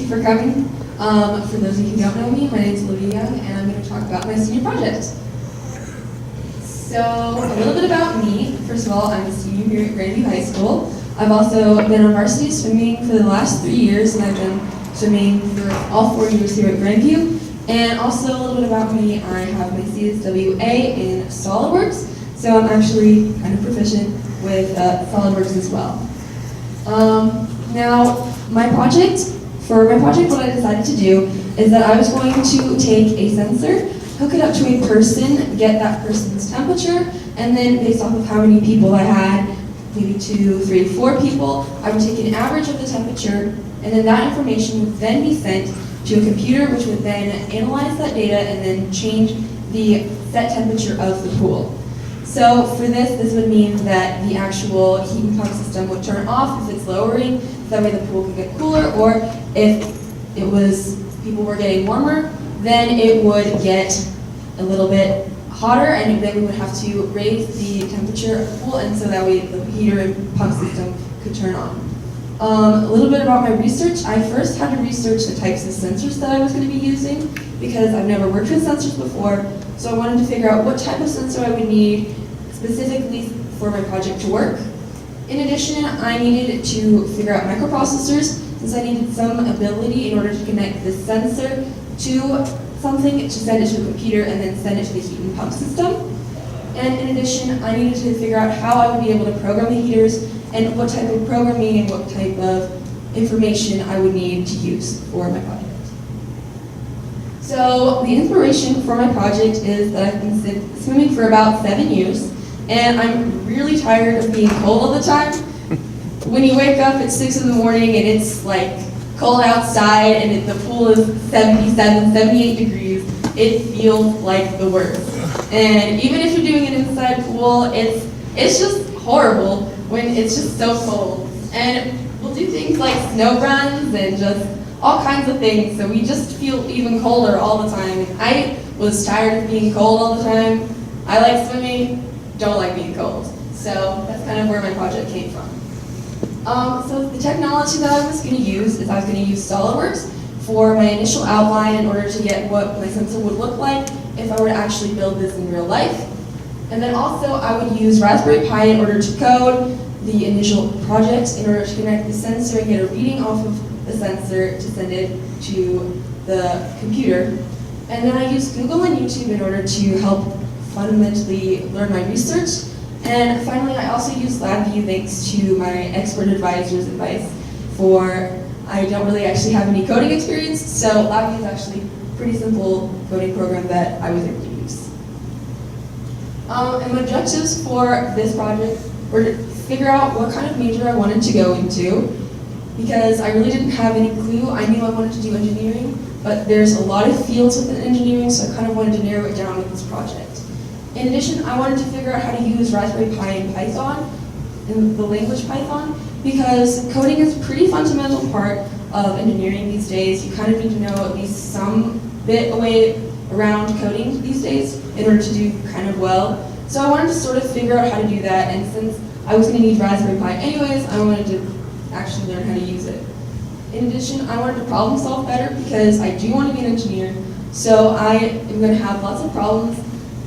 you for coming. For those of you who don't know me, my name is Olivia, and I'm going to talk about my senior project. So, a little bit about me. First of all, I'm a senior here at Grandview High School. I've also been on varsity swimming for the last 3 years, and I've been swimming for all 4 years here at Grandview. And also, a little bit about me, I have my CSWA in SolidWorks, so I'm actually kind of proficient with SolidWorks as well. Now, for my project, what I decided to do is that I was going to take a sensor, hook it up to a person, get that person's temperature, and then based off of how many people I had, maybe 2, 3, 4 people, I would take an average of the temperature, and then that information would then be sent to a computer, which would then analyze that data and then change the set temperature of the pool. So for this would mean that the actual heat and pump system would turn off if it's lowering, so that way the pool could get cooler, or if people were getting warmer, then it would get a little bit hotter, and then we would have to raise the temperature of the pool, and so that way the heater and pump system could turn on. A little bit about my research. I first had to research the types of sensors that I was going to be using because I've never worked with sensors before, so I wanted to figure out what type of sensor I would need specifically for my project to work. In addition, I needed to figure out microprocessors since I needed some ability in order to connect the sensor to something to send it to a computer and then send it to the heat and pump system. And in addition, I needed to figure out how I would be able to program the heaters and what type of programming and what type of information I would need to use for my project. So the inspiration for my project is that I've been swimming for about 7 years, and I'm really tired of being cold all the time. When you wake up at 6 in the morning and it's like cold outside and the pool is 77, 78 degrees, it feels like the worst. And even if you're doing an inside pool, it's just horrible when it's just so cold. And we'll do things like snow runs and just all kinds of things, so we just feel even colder all the time. And I was tired of being cold all the time. I like swimming, don't like being cold. So that's kind of where my project came from. So the technology that I was going to use is I was going to use SolidWorks for my initial outline in order to get what my sensor would look like if I were to actually build this in real life. And then also I would use Raspberry Pi in order to code the initial project in order to connect the sensor and get a reading off of the sensor to send it to the computer. And then I used Google and YouTube in order to help fundamentally learn my research. And finally, I also use LabVIEW thanks to my expert advisor's advice I don't really actually have any coding experience, so LabVIEW is actually a pretty simple coding program that I was able to use. And my objectives for this project were to figure out what kind of major I wanted to go into, because I really didn't have any clue. I knew I wanted to do engineering, but there's a lot of fields within engineering, so I kind of wanted to narrow it down with this project. In addition, I wanted to figure out how to use Raspberry Pi in Python, in the language Python, because coding is a pretty fundamental part of engineering these days. You kind of need to know at least some bit way around coding these days in order to do kind of well. So I wanted to sort of figure out how to do that, and since I was going to need Raspberry Pi anyways, I wanted to actually learn how to use it. In addition, I wanted to problem solve better because I do want to be an engineer, so I am going to have lots of problems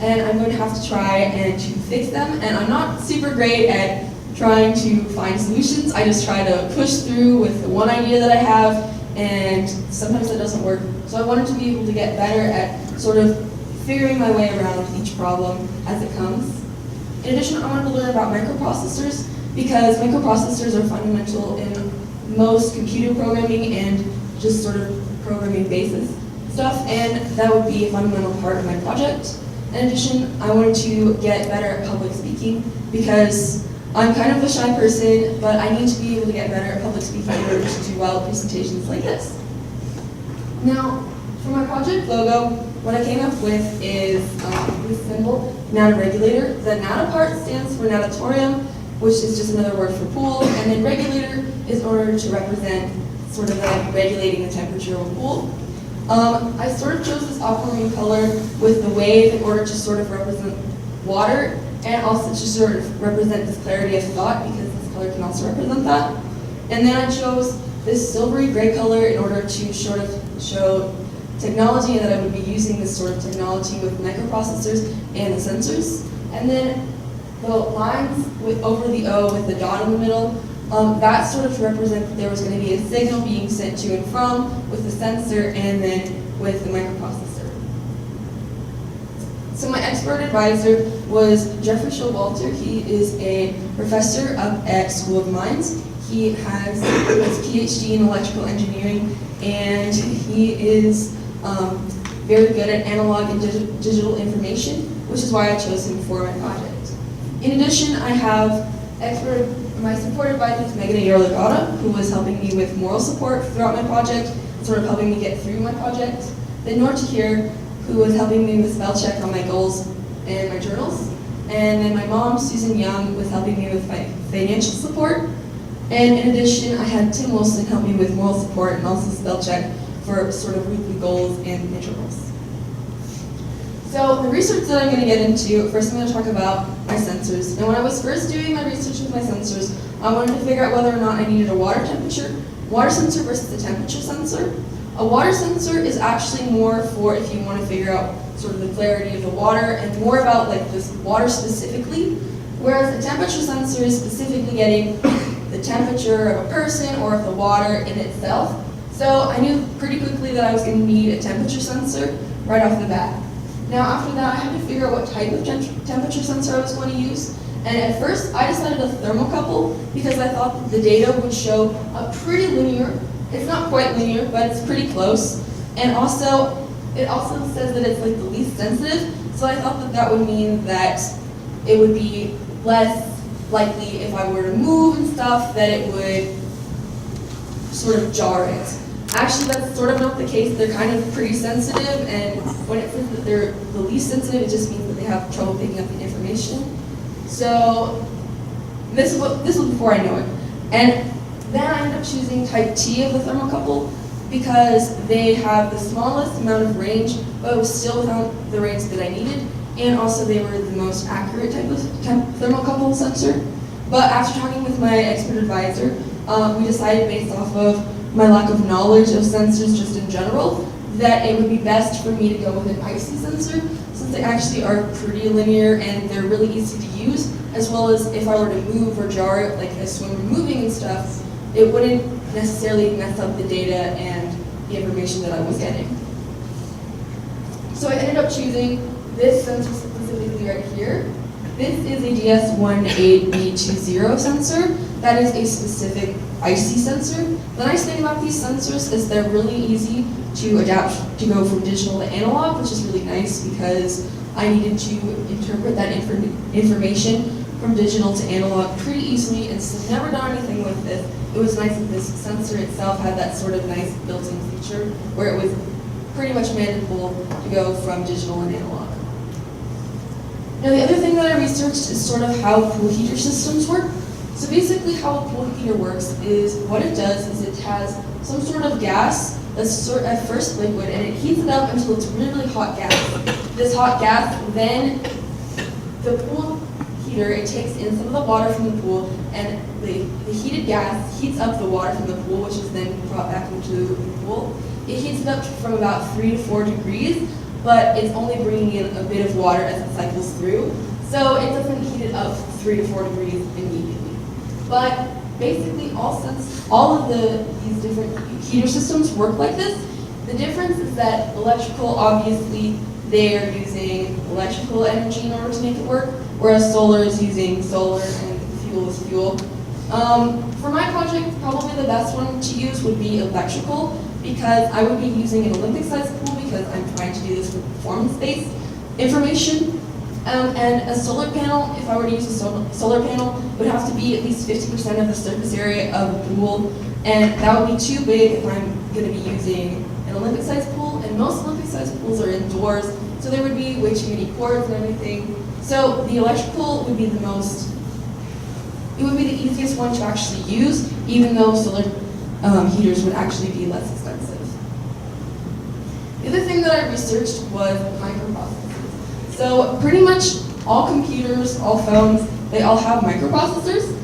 and I'm going to have to try and to fix them, and I'm not super great at trying to find solutions. I just try to push through with the one idea that I have, and sometimes it doesn't work. So I wanted to be able to get better at sort of figuring my way around each problem as it comes. In addition, I wanted to learn about microprocessors because microprocessors are fundamental in most computer programming and just sort of programming basis stuff, and that would be a fundamental part of my project. In addition, I wanted to get better at public speaking because I'm kind of a shy person, but I need to be able to get better at public speaking in order to do well at presentations like this. Now, for my project logo, what I came up with is this symbol, nanoregulator. The nano part stands for natatorium, which is just another word for pool, and then regulator is in order to represent sort of like regulating the temperature of a pool. I sort of chose this aquamarine color with the wave in order to sort of represent water, and also to sort of represent this clarity of thought, because this color can also represent that. And then I chose this silvery gray color in order to sort of show technology and that I would be using this sort of technology with microprocessors and the sensors. And then the lines over the O with the dot in the middle, that sort of represents that there was going to be a signal being sent to and from with the sensor and then with the microprocessor. So my expert advisor was Jeffrey Showalter. He is a professor up at School of Mines. He has his PhD in electrical engineering, and he is very good at analog and digital information, which is why I chose him for my project. In addition, I have my support advisor is Megan Yorligata, who was helping me with moral support throughout my project, sort of helping me get through my project. Then Norta here, who was helping me with spell check on my goals and my journals. And then my mom, Susan Young, was helping me with my financial support. And in addition, I had Tim Wilson help me with moral support and also spell check for sort of weekly goals and intervals. So the research that I'm going to get into, first I'm going to talk about my sensors. And when I was first doing my research with my sensors, I wanted to figure out whether or not I needed a water sensor versus a temperature sensor. A water sensor is actually more for if you want to figure out sort of the clarity of the water and more about like this water specifically, whereas a temperature sensor is specifically getting the temperature of a person or of the water in itself. So I knew pretty quickly that I was going to need a temperature sensor right off the bat. Now after that, I had to figure out what type of temperature sensor I was going to use. And at first, I decided a thermocouple because I thought that the data would show a pretty linear, it's not quite linear, but it's pretty close. And also, it also says that it's like the least sensitive. So I thought that that would mean that it would be less likely if I were to move and stuff that it would sort of jar it. Actually, that's sort of not the case. They're kind of pretty sensitive, and when it says that they're the least sensitive, it just means that they have trouble picking up the information. So this was before I knew it. And then I ended up choosing type T of the thermocouple because they have the smallest amount of range, but it was still without the range that I needed, and also they were the most accurate type of thermocouple sensor. But after talking with my expert advisor, we decided based off of my lack of knowledge of sensors just in general, that it would be best for me to go with an icy sensor, since they actually are pretty linear and they're really easy to use, as well as if I were to move or jar it, like as when we're moving and stuff, it wouldn't necessarily mess up the data and the information that I was getting. So I ended up choosing this sensor specifically right here. This is a DS18B20 sensor. That is a specific IC sensor. The nice thing about these sensors is they're really easy to adapt to go from digital to analog, which is really nice because I needed to interpret that information from digital to analog pretty easily, and so I've never done anything with this. It was nice that this sensor itself had that sort of nice built-in feature where it was pretty much manageable to go from digital and analog. Now the other thing that I researched is sort of how pool heater systems work. So basically how a pool heater works is what it does is it has some sort of gas that's at first liquid, and it heats it up until it's really hot gas. This hot gas, then the pool heater, it takes in some of the water from the pool, and the heated gas heats up the water from the pool, which is then brought back into the pool. It heats it up from about 3 to 4 degrees, but it's only bringing in a bit of water as it cycles through. So it doesn't heat it up 3 to 4 degrees immediately. But basically all of these different heater systems work like this. The difference is that electrical, obviously, they are using electrical energy in order to make it work, whereas solar is using solar and fuel is fuel. For my project, probably the best one to use would be electrical, because I would be using an Olympic-sized pool because I'm trying to do this for performance-based information. And a solar panel, if I were to use a solar panel, would have to be at least 50% of the surface area of a pool, and that would be too big if I'm going to be using an Olympic-sized pool, and most Olympic-sized pools are indoors, so there would be way too many cords and everything. So the electrical would be it would be the easiest one to actually use, even though solar heaters would actually be less expensive. The other thing that I researched was microprocessors. So pretty much all computers, all phones, they all have microprocessors.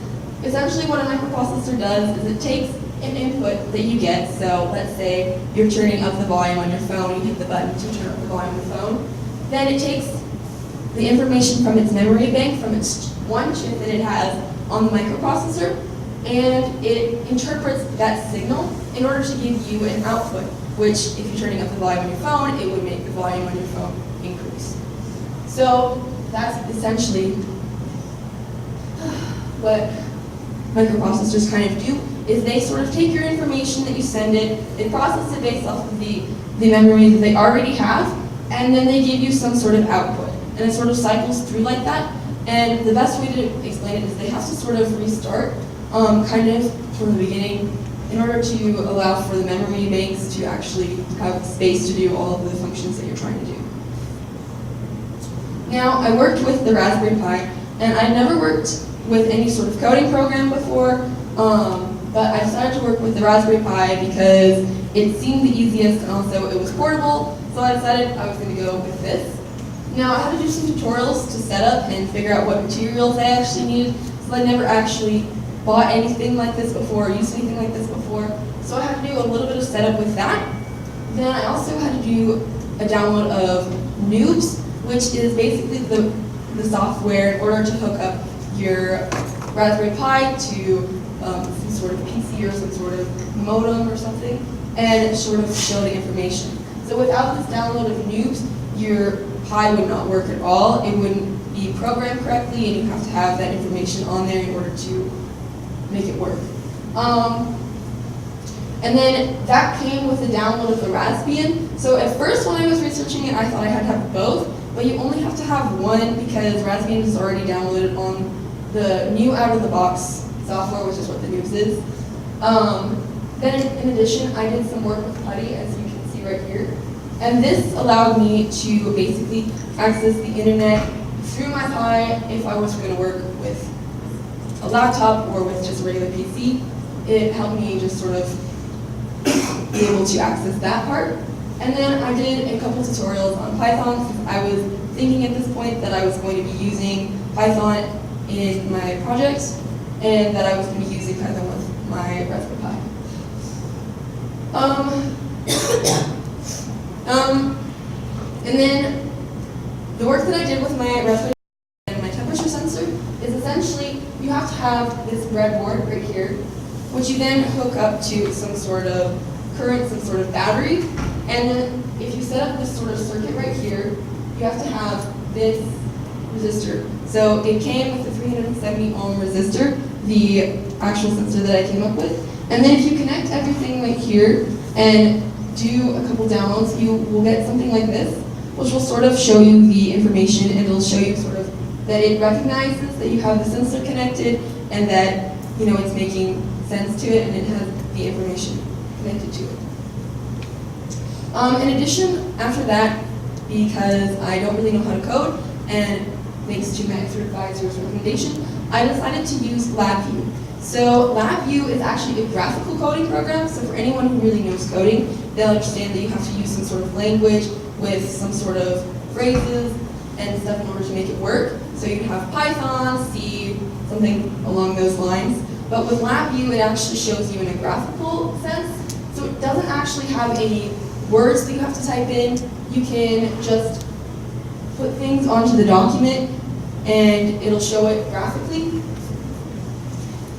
Essentially what a microprocessor does is it takes an input that you get, so let's say you're turning up the volume on your phone, you hit the button to turn up the volume on the phone, then it takes the information from its memory bank, from its one chip that it has on the microprocessor, and it interprets that signal in order to give you an output, which if you're turning up the volume on your phone, it would make the volume on your phone increase. So that's essentially what microprocessors kind of do, is they sort of take your information that you send it, they process it based off of the memory that they already have, and then they give you some sort of output. And it sort of cycles through like that. And the best way to explain it is they have to sort of restart kind of from the beginning in order to allow for the memory banks to actually have space to do all of the functions that you're trying to do. Now, I worked with the Raspberry Pi, and I never worked with any sort of coding program before, but I decided to work with the Raspberry Pi because it seemed the easiest and also it was portable, so I decided I was going to go with this. Now, I had to do some tutorials to set up and figure out what materials I actually needed, so I never actually bought anything like this before, or used anything like this before, so I had to do a little bit of setup with that. Then I also had to do a download of Noobs, which is basically the software in order to hook up your Raspberry Pi to some sort of PC or some sort of modem or something, and sort of show the information. So without this download of Noobs, your Pi would not work at all. It wouldn't be programmed correctly, and you have to have that information on there in order to make it work. And then that came with the download of the Raspbian. So at first when I was researching it, I thought I had to have both, but you only have to have one because Raspbian is already downloaded on the new out-of-the-box software, which is what the Noobs is. Then in addition, I did some work with Putty, as you can see right here. And this allowed me to basically access the internet through my Pi if I was going to work with a laptop or with just a regular PC. It helped me just sort of be able to access that part. And then I did a couple tutorials on Python because I was thinking at this point that I was going to be using Python in my project and that I was going to be using Python with my Raspberry Pi. And then the work that I did with my Raspberry Pi and my temperature sensor is essentially you have to have this breadboard right here, which you then hook up to some sort of current, some sort of battery, and then if you set up this sort of circuit right here, you have to have this resistor. So it came with a 370 ohm resistor, the actual sensor that I came up with, and then if you connect everything right here and do a couple downloads, you will get something like this, which will sort of show you the information, and it'll show you sort of that it recognizes that you have the sensor connected and that it's making sense to it and it has the information connected to it. In addition, after that, because I don't really know how to code and thanks to my expert advisor's recommendation, I decided to use LabVIEW. So LabVIEW is actually a graphical coding program, so for anyone who really knows coding, they'll understand that you have to use some sort of language with some sort of phrases and stuff in order to make it work. So you'd have Python, C, something along those lines. But with LabVIEW, it actually shows you in a graphical sense. So it doesn't actually have any words that you have to type in. You can just put things onto the document and it'll show it graphically.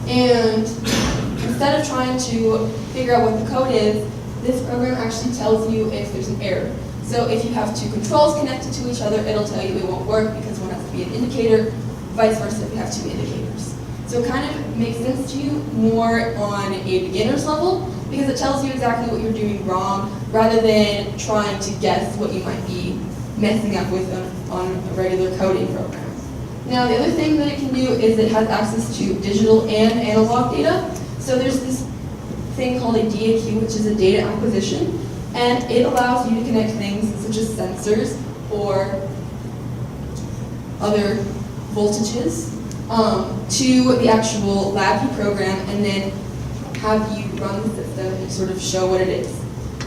And instead of trying to figure out what the code is, this program actually tells you if there's an error. So if you have two controls connected to each other, it'll tell you it won't work because one has to be an indicator, vice versa if you have two indicators. So it kind of makes sense to you more on a beginner's level because it tells you exactly what you're doing wrong rather than trying to guess what you might be messing up with on a regular coding program. Now the other thing that it can do is it has access to digital and analog data. So there's this thing called a DAQ, which is a data acquisition, and it allows you to connect things such as sensors or other voltages to the actual LabVIEW program and then have you run the system and sort of show what it is.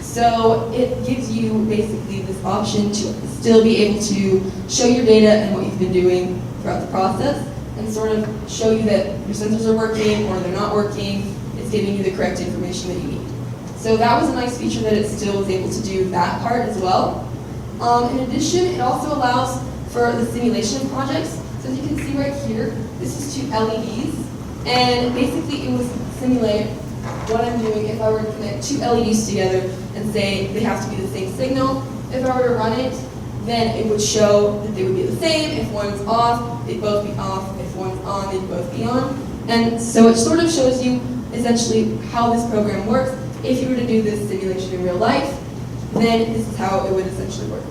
So it gives you basically this option to still be able to show your data and what you've been doing throughout the process and sort of show you that your sensors are working or they're not working. It's giving you the correct information that you need. So that was a nice feature that it still was able to do that part as well. In addition, it also allows for the simulation of projects. So as you can see right here, this is 2 LEDs, and basically it will simulate what I'm doing if I were to connect 2 LEDs together and say they have to be the same signal. If I were to run it, then it would show that they would be the same. If one's off, they'd both be off. If one's on, they'd both be on. And so it sort of shows you essentially how this program works. If you were to do this simulation in real life, then this is how it would essentially work.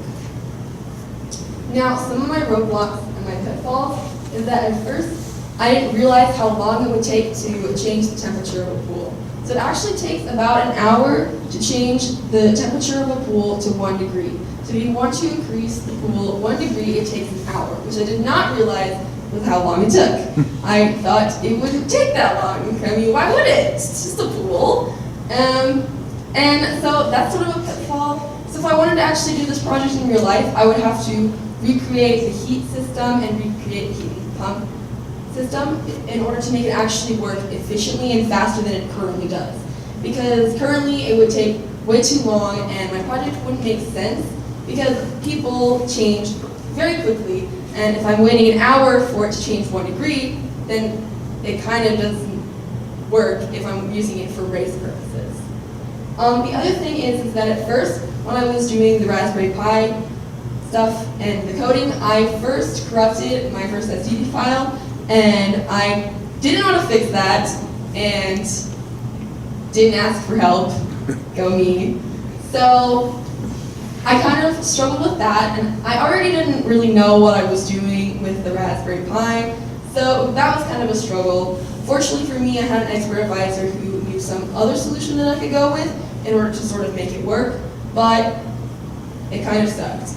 Now, some of my roadblocks and my pitfalls is that at first, I didn't realize how long it would take to change the temperature of a pool. So it actually takes about an hour to change the temperature of a pool to 1 degree. So if you want to increase the pool 1 degree, it takes an hour, which I did not realize was how long it took. I thought it wouldn't take that long. I mean, why would it? It's just a pool. And so that's sort of a pitfall. So if I wanted to actually do this project in real life, I would have to recreate the heat system and recreate the heat pump system in order to make it actually work efficiently and faster than it currently does. Because currently it would take way too long and my project wouldn't make sense because people change very quickly, and if I'm waiting an hour for it to change 1 degree, then it kind of doesn't work if I'm using it for race purposes. The other thing is that at first, when I was doing the Raspberry Pi stuff and the coding, I first corrupted my first SD file, and I didn't want to fix that, and didn't ask for help. Go me. So I kind of struggled with that, and I already didn't really know what I was doing with the Raspberry Pi, so that was kind of a struggle. Fortunately for me, I had an expert advisor who knew some other solution that I could go with in order to sort of make it work, but it kind of sucked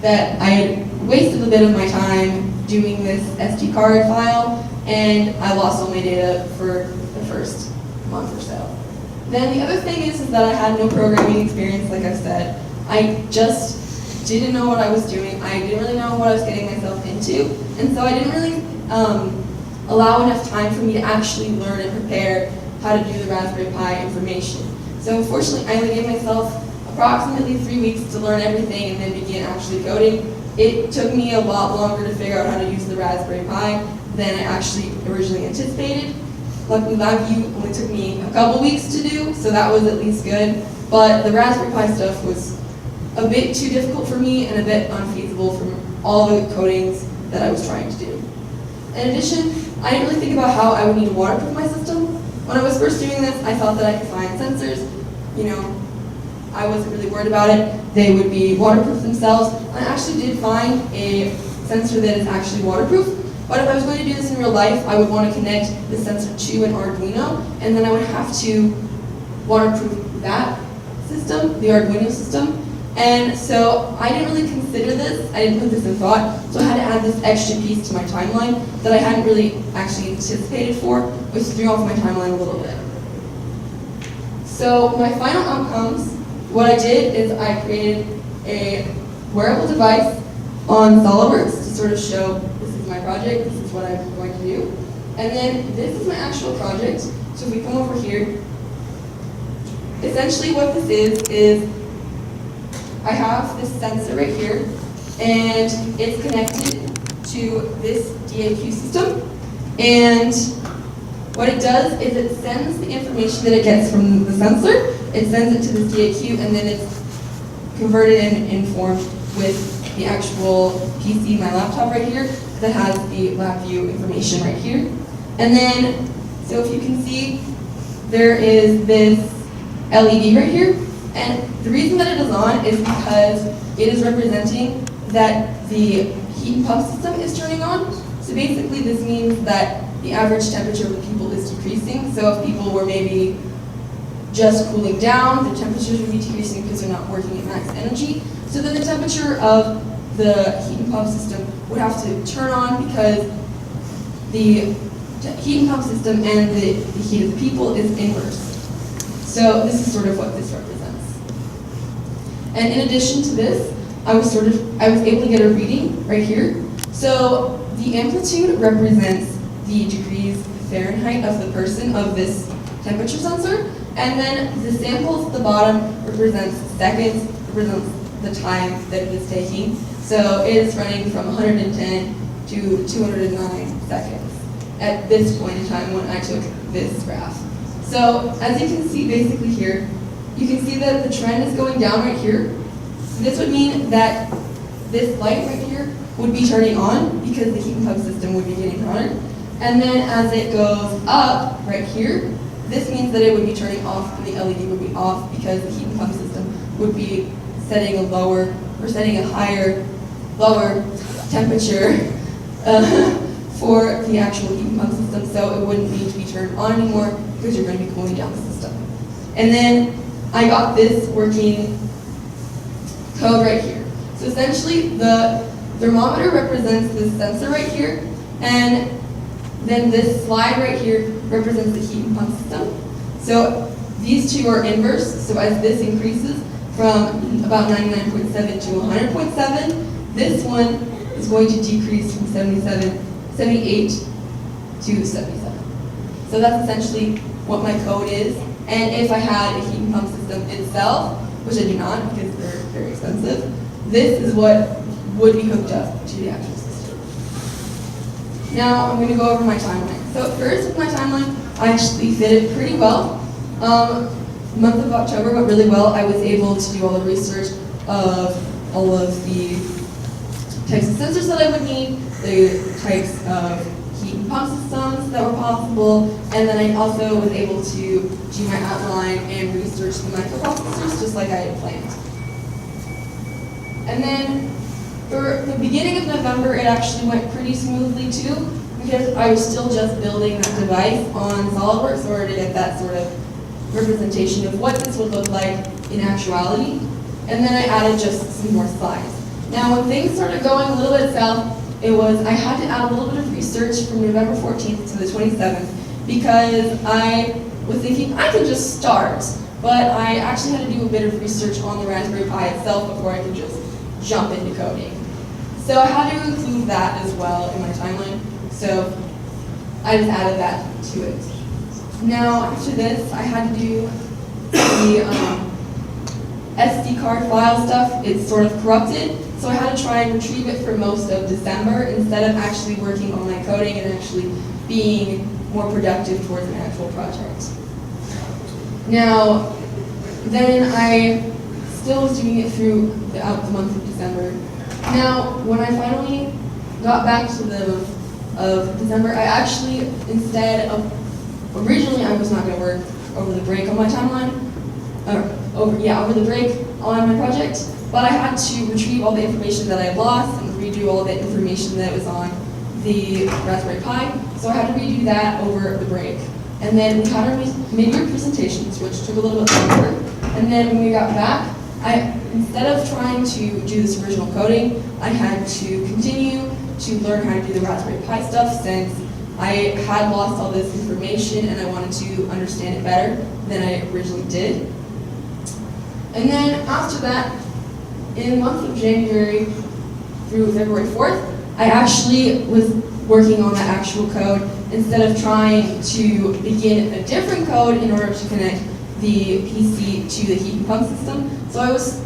that I had wasted a bit of my time doing this SD card file, and I lost all my data for the first month or so. Then the other thing is that I had no programming experience, like I've said. I just didn't know what I was doing. I didn't really know what I was getting myself into, and so I didn't really allow enough time for me to actually learn and prepare how to do the Raspberry Pi information. So unfortunately, I only gave myself approximately 3 weeks to learn everything and then begin actually coding. It took me a lot longer to figure out how to use the Raspberry Pi than I actually originally anticipated. Luckily, LabVIEW only took me a couple weeks to do, so that was at least good. But the Raspberry Pi stuff was a bit too difficult for me and a bit unfeasible from all the codings that I was trying to do. In addition, I didn't really think about how I would need to waterproof my system. When I was first doing this, I thought that I could find sensors. You know, I wasn't really worried about it. They would be waterproof themselves. I actually did find a sensor that is actually waterproof, but if I was going to do this in real life, I would want to connect the sensor to an Arduino, and then I would have to waterproof that system, the Arduino system. And so I didn't really consider this, I didn't put this in thought, so I had to add this extra piece to my timeline that I hadn't really actually anticipated for, which threw off my timeline a little bit. So my final outcomes, what I did is I created a wearable device on SolidWorks to sort of show this is my project, this is what I'm going to do. And then this is my actual project. So if we come over here, essentially what this is I have this sensor right here, and it's connected to this DAQ system. And what it does is it sends the information that it gets from the sensor, it sends it to this DAQ, and then it's converted and informed with the actual PC, my laptop right here, that has the LabVIEW information right here. And then, so if you can see, there is this LED right here. And the reason that it is on is because it is representing that the heat and pump system is turning on. So basically this means that the average temperature of the people is decreasing. So if people were maybe just cooling down, the temperatures would be decreasing because they're not working at max energy. So then the temperature of the heat and pump system would have to turn on because the heat and pump system and the heat of the people is inverse. So this is sort of what this represents. And in addition to this, I was able to get a reading right here. So the amplitude represents the degrees Fahrenheit of the person of this temperature sensor. And then the samples at the bottom represents seconds, represents the time that it is taking. So it is running from 110 to 209 seconds at this point in time when I took this graph. So as you can see basically here, you can see that the trend is going down right here. This would mean that this light right here would be turning on because the heat pump system would be getting hotter. And then as it goes up right here, this means that it would be turning off and the LED would be off because the heat pump system would be setting a lower, or setting a higher, lower temperature for the actual heat pump system, so it wouldn't need to be turned on anymore because you're going to be cooling down the system. And then I got this working code right here. So essentially the thermometer represents this sensor right here, and then this slide right here represents the heat pump system. So these two are inverse, so as this increases from about 99.7 to 100.7, this one is going to decrease from 78 to 77. So that's essentially what my code is. And if I had a heat pump system itself, which I do not because they're very expensive, this is what would be hooked up to the actual system. Now I'm going to go over my timeline. So first with my timeline, I actually fit it pretty well. Month of October went really well. I was able to do all the research of all of the types of sensors that I would need, the types of heat and pump systems that were possible, and then I also was able to do my outline and research the microprocessors just like I had planned. And then for the beginning of November, it actually went pretty smoothly too, because I was still just building that device on SolidWorks in order to get that sort of representation of what this would look like in actuality. And then I added just some more slides. Now when things started going a little bit south, I had to add a little bit of research from November 14th to the 27th because I was thinking I could just start, but I actually had to do a bit of research on the Raspberry Pi itself before I could just jump into coding. So I had to include that as well in my timeline, so I just added that to it. Now after this, I had to do the SD card file stuff. It's sort of corrupted, so I had to try and retrieve it for most of December instead of actually working on my coding and actually being more productive towards an actual project. Now, then I still was doing it through the month of December. Now, when I finally got back to the month of December, I actually, instead of, originally I was not going to work over the break on my timeline, over the break on my project, but I had to retrieve all the information that I had lost and redo all the information that was on the Raspberry Pi, so I had to redo that over the break. And then we had our mid-year presentations, which took a little bit longer, and then when we got back, instead of trying to do this original coding, I had to continue to learn how to do the Raspberry Pi stuff since I had lost all this information and I wanted to understand it better than I originally did. And then after that, in the month of January through February 4th, I actually was working on the actual code instead of trying to begin a different code in order to connect the PC to the heat and pump system. So I was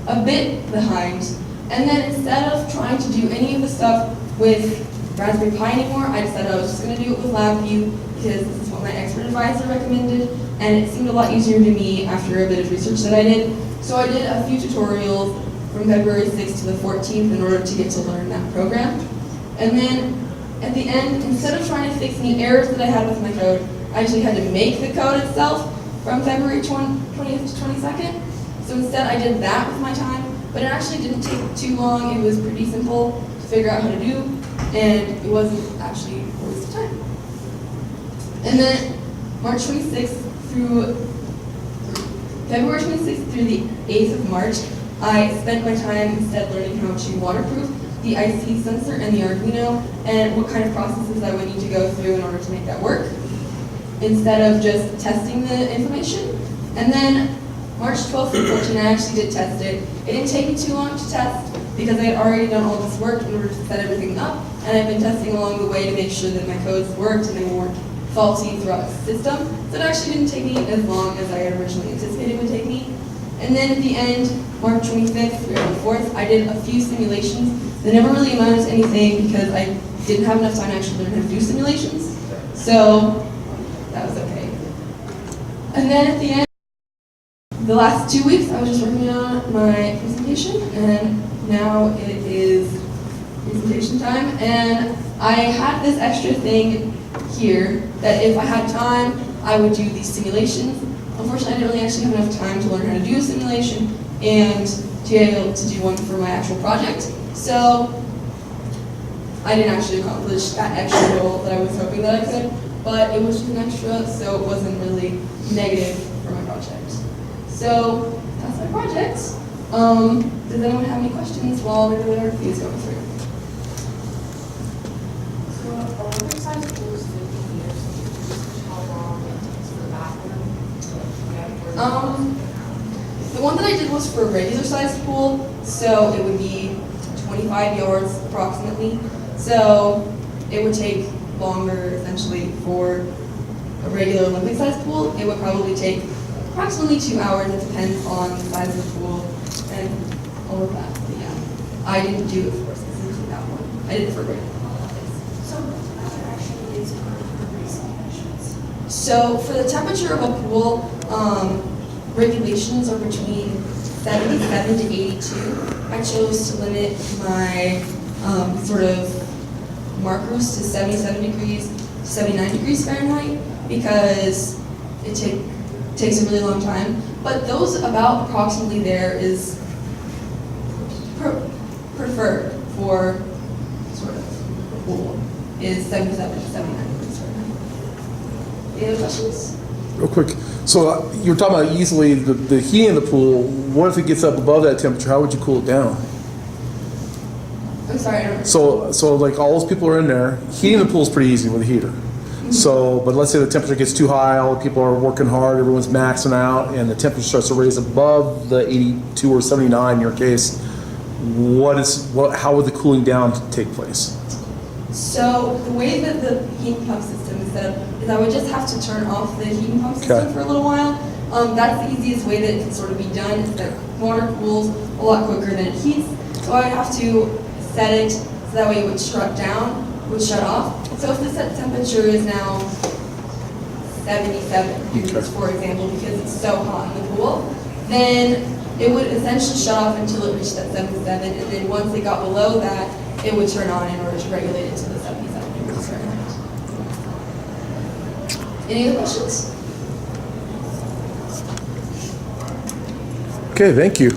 a bit behind. And then instead of trying to do any of the stuff with Raspberry Pi anymore, I decided I was just going to do it with LabVIEW because this is what my expert advisor recommended, and it seemed a lot easier to me after a bit of research that I did. So I did a few tutorials from February 6th to the 14th in order to get to learn that program. And then at the end, instead of trying to fix any errors that I had with my code, I actually had to make the code itself from February 20th to 22nd. So instead I did that with my time, but it actually didn't take too long. It was pretty simple to figure out how to do, and it wasn't actually a waste of time. And then March 26th through February 26th through the 8th of March, I spent my time instead learning how to waterproof the IC sensor and the Arduino and what kind of processes I would need to go through in order to make that work, instead of just testing the information. And then March 12th and 14th, I actually did test it. It didn't take me too long to test because I had already done all this work in order to set everything up, and I've been testing along the way to make sure that my codes worked and they weren't faulty throughout the system. So it actually didn't take me as long as I had originally anticipated it would take me. And then at the end, March 25th through 24th, I did a few simulations. They never really amounted to anything because I didn't have enough time to actually learn how to do simulations. So that was okay. And then at the end, the last 2 weeks, I was just working on my presentation, and now it is presentation time. And I had this extra thing here that if I had time, I would do these simulations. Unfortunately, I didn't really actually have enough time to learn how to do a simulation and to be able to do one for my actual project. So I didn't actually accomplish that extra goal that I was hoping that I could, but it was just an extra, so it wasn't really negative for my project. So that's my project. Does anyone have any questions while the LabVIEW is going through? So Olympic size pool is 50 meters. How long it takes for the bathroom? The one that I did was for a regular sized pool, so it would be 25 yards approximately. So it would take longer essentially for a regular Olympic sized pool. It would probably take approximately 2 hours. It depends on the size of the pool and all of that. But yeah, I didn't do it for specifically that one. I did it for regular. So what actually is for racing conditions? So for the temperature of a pool, regulations are between 77 to 82. I chose to limit my sort of markers to 77 degrees, 79 degrees Fahrenheit because it takes a really long time. But those about approximately there is preferred for sort of a pool is 77 to 79 degrees Fahrenheit. Any other questions? Real quick, so you're talking about easily the heating in the pool. What if it gets up above that temperature? How would you cool it down? I'm sorry, I don't So like all those people are in there. Heating the pool is pretty easy with a heater. So, but let's say the temperature gets too high, all the people are working hard, everyone's maxing out, and the temperature starts to raise above the 82 or 79 in your case. How would the cooling down take place? So the way that the heat pump system is set up is I would just have to turn off the heat pump system for a little while. That's the easiest way that it can sort of be done. Is that water cools a lot quicker than it heats. So I would have to set it so that way it would shut down, would shut off. So if the set temperature is now 77 degrees, for example, because it's so hot in the pool, then it would essentially shut off until it reached that 77, and then once it got below that, it would turn on in order to regulate it to the 77 degrees Fahrenheit. Any other questions? Okay, thank you.